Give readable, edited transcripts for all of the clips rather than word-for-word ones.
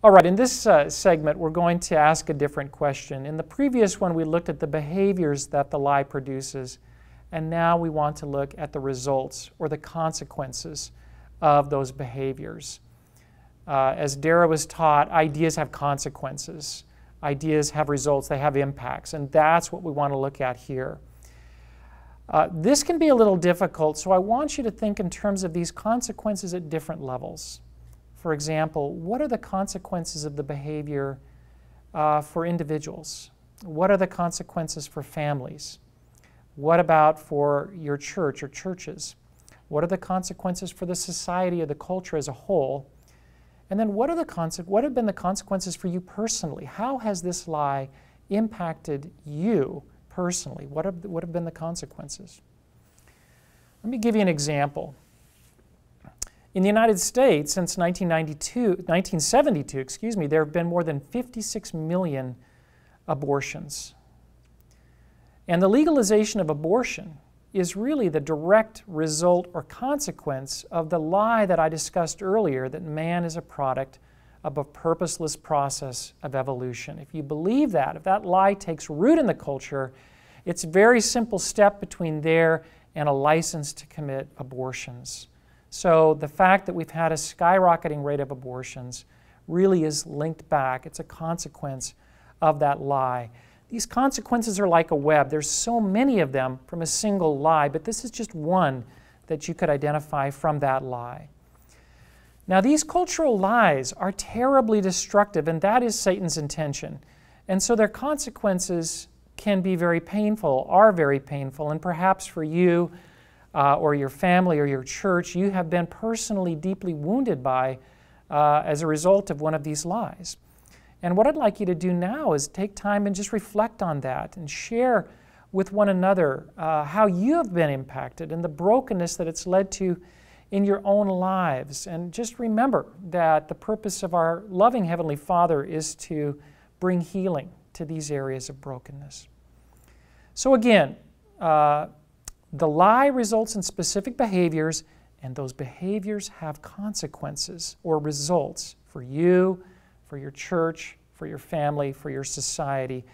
All right, in this segment, we're going to ask a different question. In the previous one, we looked at the behaviors that the lie produces, and now we want to look at the results or the consequences of those behaviors. As Dara was taught, ideas have consequences. Ideas have results, they have impacts, and that's what we want to look at here. This can be a little difficult, so I want you to think in terms of these consequences at different levels. For example, what are the consequences of the behavior for individuals? What are the consequences for families? What about for your church or churches? What are the consequences for the society or the culture as a whole? And then what have been the consequences for you personally? How has this lie impacted you personally? What have been the consequences? Let me give you an example. In the United States, since 1972, there have been more than 56 million abortions. And the legalization of abortion is really the direct result or consequence of the lie that I discussed earlier, that man is a product of a purposeless process of evolution. If you believe that, if that lie takes root in the culture, it's a very simple step between there and a license to commit abortions. So the fact that we've had a skyrocketing rate of abortions really is linked back. It's a consequence of that lie. These consequences are like a web. There's so many of them from a single lie, but this is just one that you could identify from that lie. Now, these cultural lies are terribly destructive, and that is Satan's intention. And so their consequences can be very painful, are very painful, and perhaps for you or your family or your church, you have been personally deeply wounded by as a result of one of these lies. And what I'd like you to do now is take time and just reflect on that and share with one another how you have been impacted and the brokenness that it's led to in your own lives. And just remember that the purpose of our loving Heavenly Father is to bring healing to these areas of brokenness. So again, the lie results in specific behaviors, and those behaviors have consequences or results for you, for your church, for your family, for your society.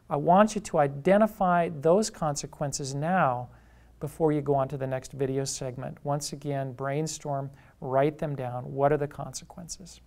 I want you to identify those consequences now before you go on to the next video segment. Once again, brainstorm, write them down. What are the consequences?